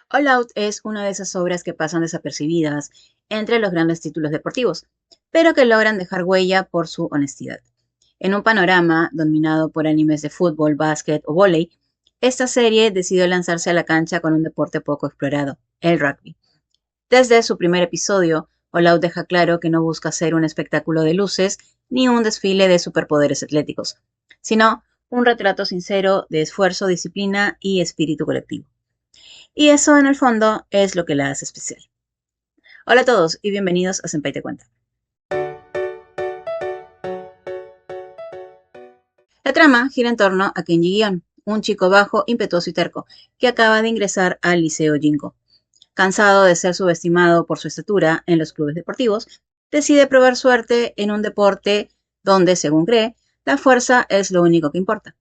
All Out es una de esas obras que pasan desapercibidas entre los grandes títulos deportivos, pero que logran dejar huella por su honestidad. En un panorama dominado por animes de fútbol, básquet o vóley, esta serie decidió lanzarse a la cancha con un deporte poco explorado, el rugby. Desde su primer episodio, All Out deja claro que no busca ser un espectáculo de luces ni un desfile de superpoderes atléticos, sino un retrato sincero de esfuerzo, disciplina y espíritu colectivo. Y eso en el fondo es lo que la hace especial. Hola a todos y bienvenidos a Senpai Te Cuenta. La trama gira en torno a Kenji Gion, un chico bajo, impetuoso y terco, que acaba de ingresar al Liceo Jinko. Cansado de ser subestimado por su estatura en los clubes deportivos, decide probar suerte en un deporte donde, según cree, la fuerza es lo único que importa.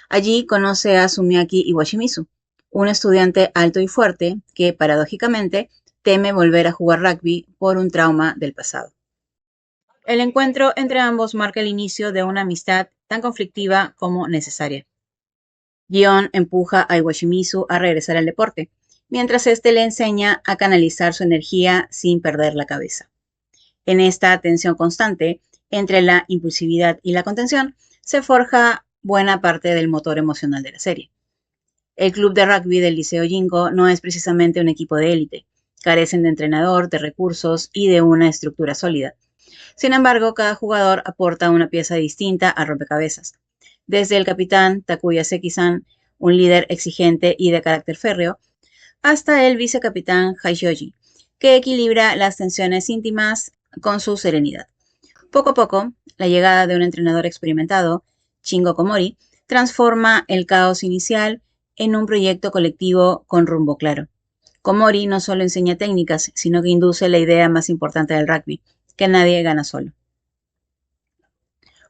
Allí conoce a Sumiaki Iwashimizu, un estudiante alto y fuerte que, paradójicamente, teme volver a jugar rugby por un trauma del pasado. El encuentro entre ambos marca el inicio de una amistad tan conflictiva como necesaria. Gion empuja a Iwashimizu a regresar al deporte, mientras este le enseña a canalizar su energía sin perder la cabeza. En esta tensión constante entre la impulsividad y la contención se forja buena parte del motor emocional de la serie. El club de rugby del Liceo Jinko no es precisamente un equipo de élite. Carecen de entrenador, de recursos y de una estructura sólida. Sin embargo, cada jugador aporta una pieza distinta al rompecabezas. Desde el capitán Takuya Seki-san, un líder exigente y de carácter férreo, hasta el vicecapitán Haishoji, que equilibra las tensiones íntimas con su serenidad. Poco a poco, la llegada de un entrenador experimentado, Shingo Komori, transforma el caos inicial en un proyecto colectivo con rumbo claro. Komori no solo enseña técnicas, sino que induce la idea más importante del rugby, que nadie gana solo.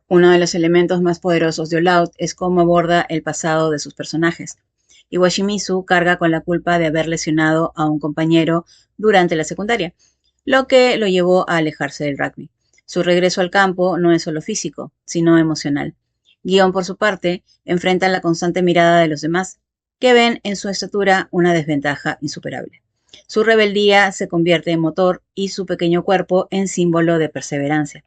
Uno de los elementos más poderosos de All Out es cómo aborda el pasado de sus personajes. Iwashimizu carga con la culpa de haber lesionado a un compañero durante la secundaria, lo que lo llevó a alejarse del rugby. Su regreso al campo no es solo físico, sino emocional. Gion, por su parte, enfrenta la constante mirada de los demás, que ven en su estatura una desventaja insuperable. Su rebeldía se convierte en motor y su pequeño cuerpo en símbolo de perseverancia.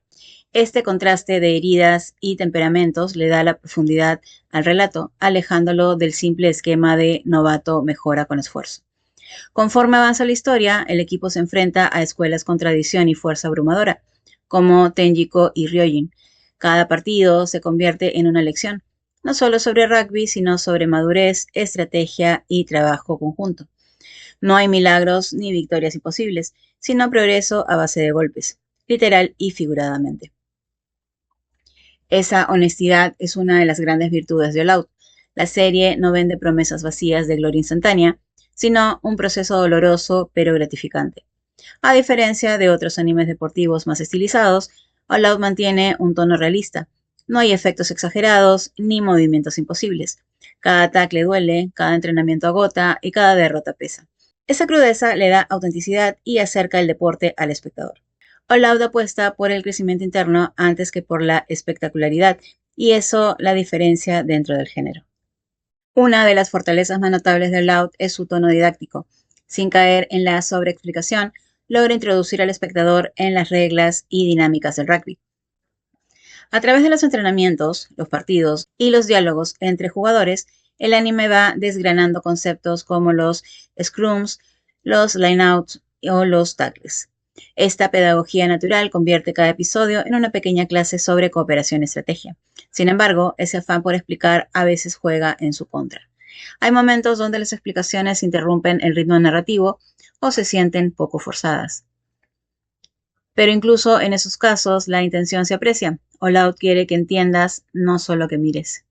Este contraste de heridas y temperamentos le da la profundidad al relato, alejándolo del simple esquema de novato mejora con esfuerzo. Conforme avanza la historia, el equipo se enfrenta a escuelas con tradición y fuerza abrumadora, como Tenjiko y Ryojin. Cada partido se convierte en una lección, no solo sobre rugby, sino sobre madurez, estrategia y trabajo conjunto. No hay milagros ni victorias imposibles, sino progreso a base de golpes, literal y figuradamente. Esa honestidad es una de las grandes virtudes de All Out. La serie no vende promesas vacías de gloria instantánea, sino un proceso doloroso pero gratificante. A diferencia de otros animes deportivos más estilizados, All Out mantiene un tono realista. No hay efectos exagerados ni movimientos imposibles. Cada tackle duele, cada entrenamiento agota y cada derrota pesa. Esa crudeza le da autenticidad y acerca el deporte al espectador. All Out apuesta por el crecimiento interno antes que por la espectacularidad, y eso la diferencia dentro del género. Una de las fortalezas más notables de All Out es su tono didáctico. Sin caer en la sobreexplicación, logra introducir al espectador en las reglas y dinámicas del rugby. A través de los entrenamientos, los partidos y los diálogos entre jugadores, el anime va desgranando conceptos como los scrums, los lineouts o los tackles. Esta pedagogía natural convierte cada episodio en una pequeña clase sobre cooperación y estrategia. Sin embargo, ese afán por explicar a veces juega en su contra. Hay momentos donde las explicaciones interrumpen el ritmo narrativo o se sienten poco forzadas. Pero incluso en esos casos la intención se aprecia. All Out quiere que entiendas, no solo que mires.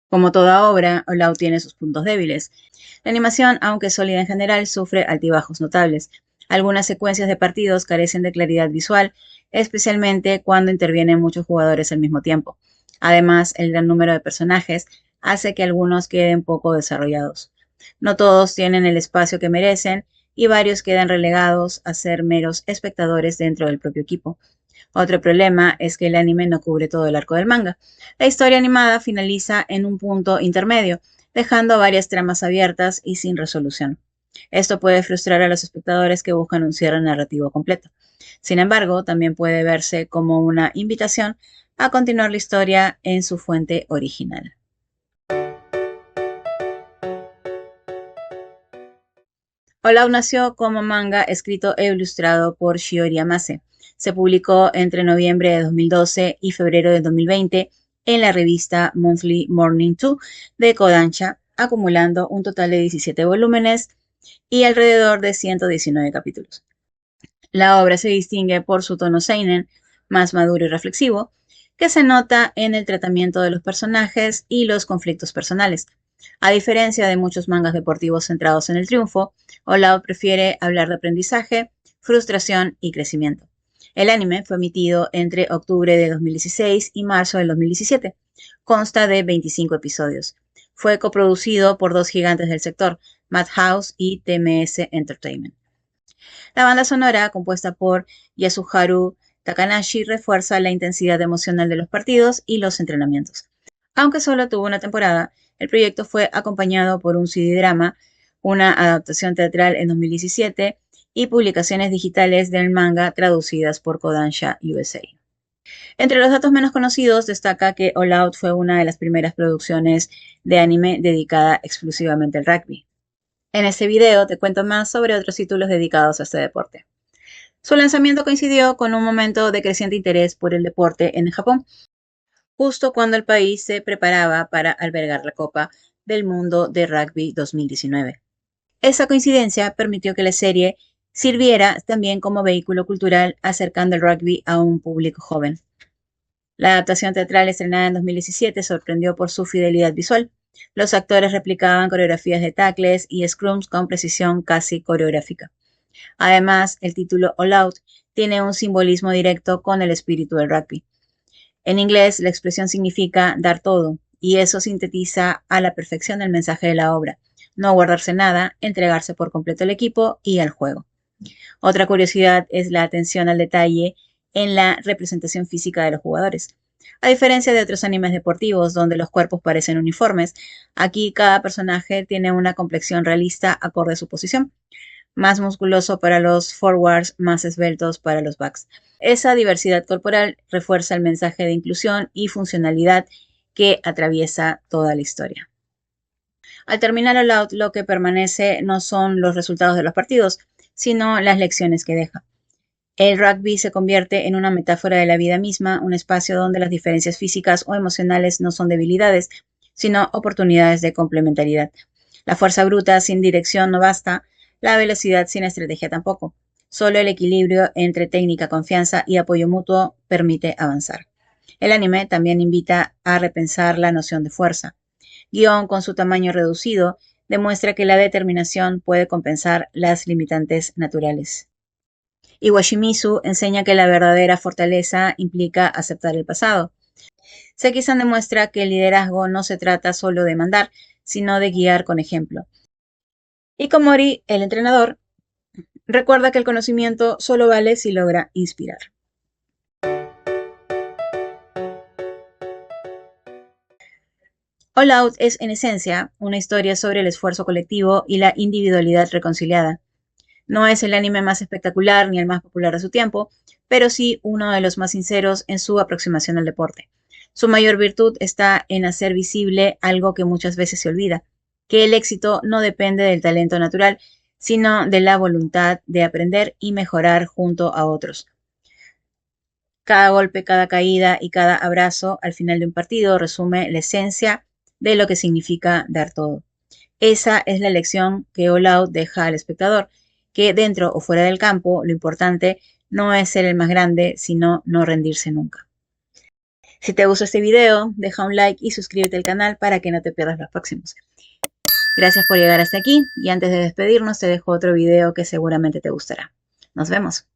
Como toda obra, All Out tiene sus puntos débiles. La animación, aunque sólida en general, sufre altibajos notables. Algunas secuencias de partidos carecen de claridad visual, especialmente cuando intervienen muchos jugadores al mismo tiempo. Además, el gran número de personajes hace que algunos queden poco desarrollados. No todos tienen el espacio que merecen y varios quedan relegados a ser meros espectadores dentro del propio equipo. Otro problema es que el anime no cubre todo el arco del manga. La historia animada finaliza en un punto intermedio, dejando varias tramas abiertas y sin resolución. Esto puede frustrar a los espectadores que buscan un cierre narrativo completo. Sin embargo, también puede verse como una invitación a continuar la historia en su fuente original. All Out nació como manga escrito e ilustrado por Shiori Amase. Se publicó entre noviembre de 2012 y febrero de 2020 en la revista Monthly Morning 2 de Kodansha, acumulando un total de 17 volúmenes y alrededor de 119 capítulos. La obra se distingue por su tono seinen, más maduro y reflexivo, que se nota en el tratamiento de los personajes y los conflictos personales. A diferencia de muchos mangas deportivos centrados en el triunfo, All Out prefiere hablar de aprendizaje, frustración y crecimiento. El anime fue emitido entre octubre de 2016 y marzo del 2017. Consta de 25 episodios. Fue coproducido por dos gigantes del sector, Madhouse y TMS Entertainment. La banda sonora, compuesta por Yasuharu Takanashi, refuerza la intensidad emocional de los partidos y los entrenamientos. Aunque solo tuvo una temporada, el proyecto fue acompañado por un CD-drama, una adaptación teatral en 2017 y publicaciones digitales del manga traducidas por Kodansha USA. Entre los datos menos conocidos destaca que All Out fue una de las primeras producciones de anime dedicada exclusivamente al rugby. En este video te cuento más sobre otros títulos dedicados a este deporte. Su lanzamiento coincidió con un momento de creciente interés por el deporte en Japón, justo cuando el país se preparaba para albergar la Copa del Mundo de Rugby 2019. Esa coincidencia permitió que la serie sirviera también como vehículo cultural acercando el rugby a un público joven. La adaptación teatral estrenada en 2017 sorprendió por su fidelidad visual. Los actores replicaban coreografías de tackles y scrums con precisión casi coreográfica. Además, el título All Out tiene un simbolismo directo con el espíritu del rugby. En inglés, la expresión significa dar todo, y eso sintetiza a la perfección el mensaje de la obra: no guardarse nada, entregarse por completo al equipo y al juego. Otra curiosidad es la atención al detalle en la representación física de los jugadores. A diferencia de otros animes deportivos donde los cuerpos parecen uniformes, aquí cada personaje tiene una complexión realista acorde a su posición. Más musculoso para los forwards, más esbeltos para los backs. Esa diversidad corporal refuerza el mensaje de inclusión y funcionalidad que atraviesa toda la historia. Al terminar All Out, lo que permanece no son los resultados de los partidos, sino las lecciones que deja. El rugby se convierte en una metáfora de la vida misma, un espacio donde las diferencias físicas o emocionales no son debilidades, sino oportunidades de complementariedad. La fuerza bruta sin dirección no basta, la velocidad sin estrategia tampoco. Solo el equilibrio entre técnica, confianza y apoyo mutuo permite avanzar. El anime también invita a repensar la noción de fuerza. Guión, con su tamaño reducido, demuestra que la determinación puede compensar las limitantes naturales. Iwashimizu enseña que la verdadera fortaleza implica aceptar el pasado. Seki-san demuestra que el liderazgo no se trata solo de mandar, sino de guiar con ejemplo. Y Komori, el entrenador, recuerda que el conocimiento solo vale si logra inspirar. All Out es, en esencia, una historia sobre el esfuerzo colectivo y la individualidad reconciliada. No es el anime más espectacular ni el más popular de su tiempo, pero sí uno de los más sinceros en su aproximación al deporte. Su mayor virtud está en hacer visible algo que muchas veces se olvida, que el éxito no depende del talento natural, sino de la voluntad de aprender y mejorar junto a otros. Cada golpe, cada caída y cada abrazo al final de un partido resume la esencia de lo que significa dar todo. Esa es la lección que All Out deja al espectador, que dentro o fuera del campo, lo importante no es ser el más grande, sino no rendirse nunca. Si te gustó este video, deja un like y suscríbete al canal para que no te pierdas los próximos. Gracias por llegar hasta aquí y antes de despedirnos te dejo otro video que seguramente te gustará. Nos vemos.